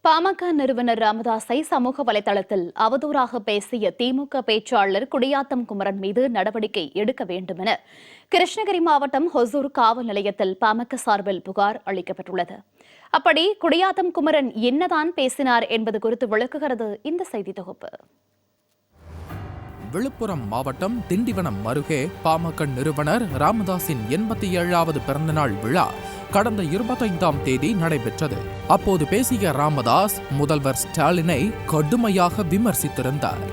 பாமக நிறுவனர் ராமதாஸை சமூக வலைதளத்தில் அவதூறாக பேசிய திமுக பேச்சாளர் குடியாத்தம் குமரன் மீது நடவடிக்கை எடுக்க வேண்டும் என கிருஷ்ணகிரி மாவட்டம் ஹொசூர் காவல் நிலையத்தில் பாமக சார்பில் புகார் அளிக்கப்பட்டுள்ளது. அப்படி குடியாத்தம் குமரன் என்னதான் பேசினார் என்பது குறித்து விளக்குகிறது இந்த செய்தி தொகுப்பு. விழுப்புரம் மாவட்டம் திண்டிவனம் அருகே பாமக நிறுவனர் ராமதாஸின் 87வது பிறந்தநாள் விழா கடந்த 25ஆம் தேதி நடைபெற்றது. அப்போது பேசிய ராமதாஸ் முதல்வர் ஸ்டாலினை கடுமையாக விமர்சித்திருந்தார்.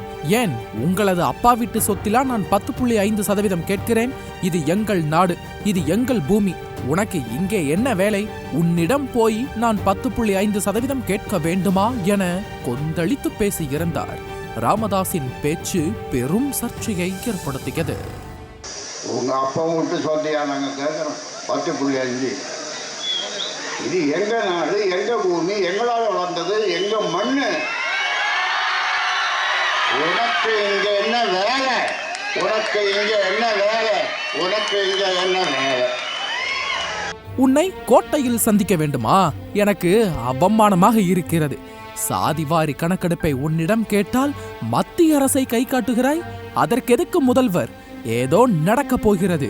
ஏன் உங்களது அப்பா வீட்டு சொத்திலா நான் 10.5% கேட்கிறேன்? இது எங்கள் நாடு, இது எங்கள் பூமி. உனக்கு இங்கே என்ன வேலை? உன்னிடம் போய் நான் 10.5% கேட்க வேண்டுமா என கொந்தளித்து பேசியிருந்தார். ராமதாஸின் பேச்சு பெரும் சர்ச்சையை ஏற்படுத்தியது. உங்க அப்பா விட்டு சொத்தியா நாங்க கேட்கிறோம் 10.5. இது எங்க நாடு, எங்க பூமி, எங்களால் வளர்ந்தது, எங்க மண்ணு. உனக்கு இங்க என்ன வேலை? உனக்கு இங்க என்ன வேலை? உனக்கு இங்க என்ன வேலை? உன்னை கோட்டையில் சந்திக்க வேண்டுமா? எனக்கு அவமானமாக இருக்கிறது. சாதிவாரி கணக்கெடுப்பை உன்னிடம் கேட்டால் மத்திய அரசை கை காட்டுகிறாய். அதற்கெதுக்கு முதல்வர்? ஏதோ நடக்கப் போகிறது,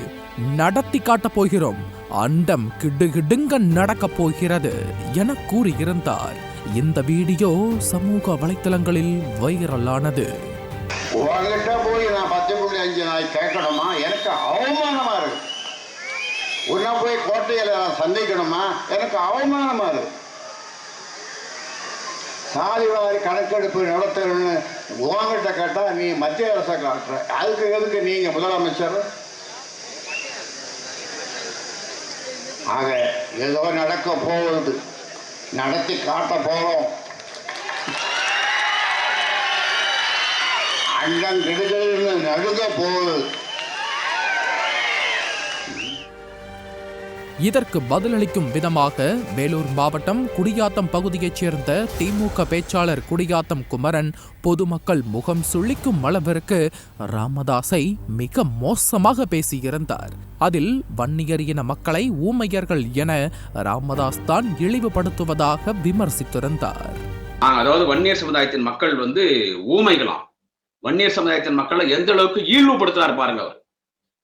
நடத்தி காட்டப் போகிறோம், அண்டம் கிடுகிடுங்க நடக்கப் போகிறது என கூறியிருந்தார். இந்த வீடியோ சமூக வலைத்தளங்களில் வைரலானது. உங்ககிட்ட போய் நான் 10.5 நாள் கேட்கணுமா? எனக்கு அவமானமா இருக்கு. உன்ன போய் கோட்டையில நான் சந்திக்கணுமா? எனக்கு அவமானமா இருக்கு. சாதிவாரி கணக்கெடுப்பு நடத்தணும்னு உங்ககிட்ட கேட்டா நீ மத்திய அரசை காட்டுற. அதுக்கு எதுக்கு நீங்க முதலமைச்சர்? ஆக ஏதோ நடக்க போகுது, நடத்தி காட்ட போறோம். அண்டம் கெடுதல்னு நடுங்க போகுது. இதற்கு பதிலளிக்கும் விதமாக வேலூர் மாவட்டம் குடியாத்தம் பகுதியைச் சேர்ந்த திமுக பேச்சாளர் குடியாத்தம் குமரன் பொதுமக்கள் முகம் சுளிக்கும் அளவிற்கு ராமதாஸை மிக மோசமாக பேசியிருந்தார். அதில் வன்னியர் இன மக்களை ஊமையர்கள் என ராமதாஸ் தான் இழிவுபடுத்துவதாக விமர்சித்திருந்தார். அதாவது வன்னியர் சமுதாயத்தின் மக்கள் ஊமைகளாம். வன்னியர் சமுதாயத்தின் மக்களை எந்த அளவுக்கு ஈழ்வுபடுத்துறார் பாருங்க. அவர்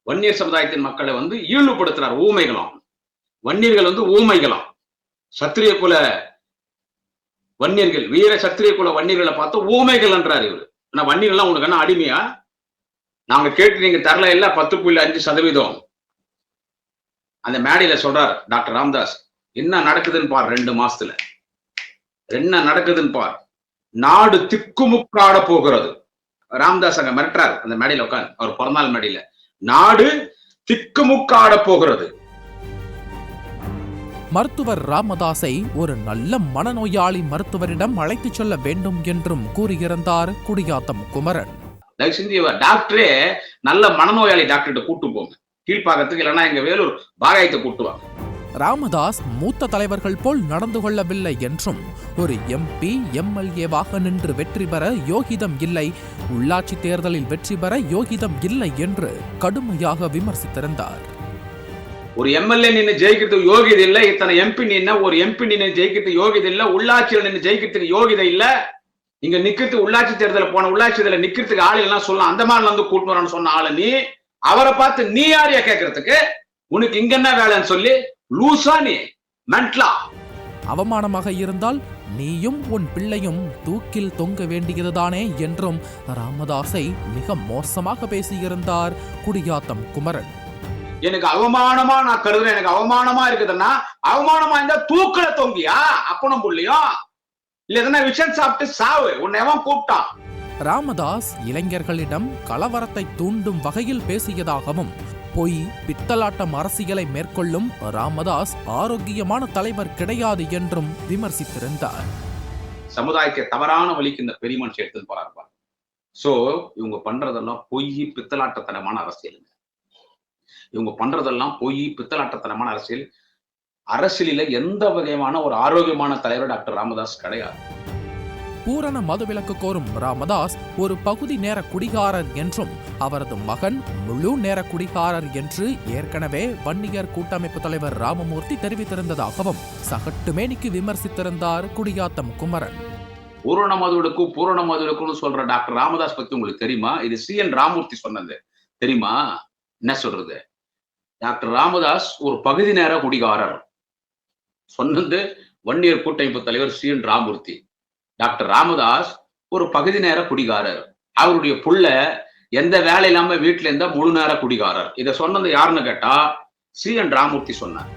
வன்னியர் சமுதாயத்தின் மக்களை ஈழ்வுபடுத்துறார். ஊமைகளாம். வன்னியர்கள் ஊமைகளாம். சத்திரிய குல வன்னியர்கள், வீர சத்திரிய குல வன்னியர்களை பார்த்து ஊமைகள் என்றார் இவர். ஆனா வன்னியர்கள்லாம் உனக்கு என்ன அடிமையா? நாங்க கேட்டு நீங்க தரல இல்ல 10.5%. அந்த மேடையில சொல்றார் டாக்டர் ராமதாஸ். என்ன நடக்குதுன்னு பார், 2 மாசத்துல என்ன நடக்குதுன்னு பார். நாடு திக்குமுக்காட போகிறது. ராமதாஸ் அங்க மிரட்டுறார் அந்த மேடையில உட்காந்து, அவர் பிறந்தநாள் மேடையில. நாடு திக்குமுக்காட போகிறது. மருத்துவர் ராமதாஸை ஒரு நல்ல மனநோயாளி மருத்துவரிடம் அழைத்துச் செல்ல வேண்டும் என்றும் கூறியிருந்தார் குடியாத்தம் குமரன். தயவு செஞ்சு டாக்டரே நல்ல மனநோயாளி டாக்டர்கிட்ட கூட்டு போங்க, கீழ்பாக்கத்துக்கு, இல்லைன்னா எங்க வேலூர் பாகாயத்தை கூட்டுவாங்க. ராமதாஸ் மூத்த தலைவர்கள் போல் நடந்து கொள்ளவில்லை என்றும், ஒரு MP MLAவாக நின்று வெற்றி பெற யோகிதம் இல்லை, உள்ளாட்சி தேர்தலில் வெற்றி பெற யோகிதம் இல்லை என்று கடுமையாக விமர்சித்திருந்தார். ஒரு MLA நின்று ஜெயிக்கிறதுக்கு யோகிதை இல்லை, இத்தனை MP நின்று ஒரு MP நின்று ஜெயிக்கிறதுக்கு யோகிதை இல்லை, உள்ளாட்சியில் நின்று ஜெயிக்கிறதுக்கு யோகிதை இல்லை. இங்க நிக்கிறதுக்கு உள்ளாட்சி தேர்தலில் போன உள்ளாட்சி தேர்தலில் நிக்கிறதுக்கு ஆள் எல்லாம் சொல்லலாம். அந்த மாதிரி கூட்டு வரான்னு சொன்ன ஆளு நீ. அவரை பார்த்து நீ யாரையா கேட்கறதுக்கு? உனக்கு இங்க என்ன வேலைன்னு சொல்லி லூசா நீ மென்ட்லா? அவமானமாக இருந்தால் நீயும் உன் பிள்ளையும் தூக்கில் தொங்க வேண்டியதுதானே என்றும் ராமதாஸை மிக மோசமாக பேசியிருந்தார் குடியாத்தம் குமரன். எனக்கு அவமானமா நான் கருதுறேன். எனக்கு அவமானமா இருக்குதுன்னா, அவமானமா இருந்தா தூக்கல தொங்கியா அப்பனும் புள்ளியும்? இல்ல எதனா விஷயம் சாப்பிட்டு சாவு. உன்னை எவன் கூப்பிட்டான்? ராமதாஸ் இளைஞர்களிடம் கலவரத்தை தூண்டும் வகையில் பேசியதாகவும், பொய் பித்தலாட்டம் அரசியலை மேற்கொள்ளும் ராமதாஸ் ஆரோக்கியமான தலைவர் கிடையாது என்றும் விமர்சித்திருந்தார். சமுதாயத்தை தவறான வழிக்கு இந்த பெரிய மனுஷன் எடுத்துன்னு போறாரு. சோ இவங்க பண்றதெல்லாம் பொய் பித்தலாட்டத்தனமான அரசியலுங்க. இவங்க பண்றதெல்லாம் பொய் பித்தலாட்டத்தனமான அரசியல். அரசியலில் எந்த வகையான ஒரு ஆரோக்கியமான தலைவர் டாக்டர் ராமதாஸ் கிடையாது. பூரண மதுவிலக்கு கோரும் ராமதாஸ் ஒரு பகுதி நேர குடிகாரர் என்றும் அவரது மகன் முழு நேர குடிகாரர் என்று ஏற்கனவே வன்னியர் கூட்டமைப்பு தலைவர் ராமமூர்த்தி தெரிவித்திருந்ததாகவும் சகட்டுமேனிக்கு விமர்சித்திருந்தார் குடியாத்தம் குமரன். பூரண மதுவிலக்குன்னு சொல்ற டாக்டர் ராமதாஸ் பத்தி உங்களுக்கு தெரியுமா? இது CN ராமமூர்த்தி சொன்னது தெரியுமா? என்ன சொல்றது? டாக்டர் ராமதாஸ் ஒரு பகுதி நேர குடிகாரர் சொன்னது வன்னியர் கூட்டமைப்பு தலைவர் CN ராமமூர்த்தி. டாக்டர் ராமதாஸ் ஒரு பகுதி நேர குடிகாரர், அவருடைய புள்ள எந்த வேலை இல்லாம வீட்டுல இருந்தா முழு நேர குடிகாரர். இதை சொன்னது யாருன்னு கேட்டா CN ராமமூர்த்தி சொன்னார்.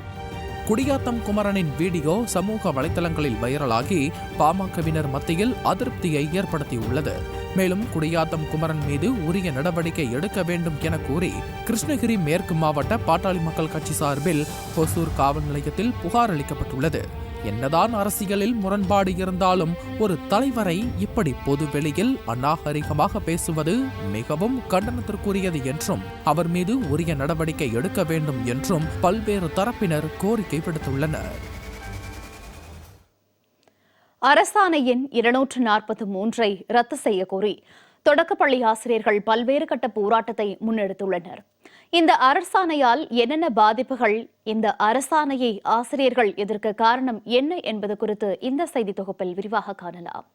குடியாத்தம் குமரனின் வீடியோ சமூக வலைதளங்களில் வைரலாகி பாமகவினர் மத்தியில் அதிருப்தியை ஏற்படுத்தியுள்ளது. மேலும் குடியாத்தம் குமரன் மீது உரிய நடவடிக்கை எடுக்க வேண்டும் என கூறி கிருஷ்ணகிரி மேற்கு மாவட்ட பாட்டாளி மக்கள் கட்சி சார்பில் ஹொசூர் காவல் நிலையத்தில் புகார் அளிக்கப்பட்டுள்ளது. என்னதான் அரசியலில் முரண்பாடு இருந்தாலும் ஒரு தலைவரை இப்படி பொதுவெளியில் அநாகரிகமாக பேசுவது மிகவும் கண்டனத்திற்குரியது என்றும் அவர் மீது உரிய நடவடிக்கை எடுக்க வேண்டும் என்றும் பல்வேறு தரப்பினர் கோரிக்கை விடுத்துள்ளனர். அரசாணை எண் 243 ரத்து செய்ய கோரி தொடக்கப்பள்ளி ஆசிரியர்கள் பல்வேறு கட்ட போராட்டத்தை முன்னெடுத்துள்ளனர். இந்த அரசாணையால் என்னென்ன பாதிப்புகள், இந்த அரசாணையை ஆசிரியர்கள் எதிர்க்க காரணம் என்ன என்பது குறித்து இந்த செய்தி தொகுப்பில் விரிவாக காணலாம்.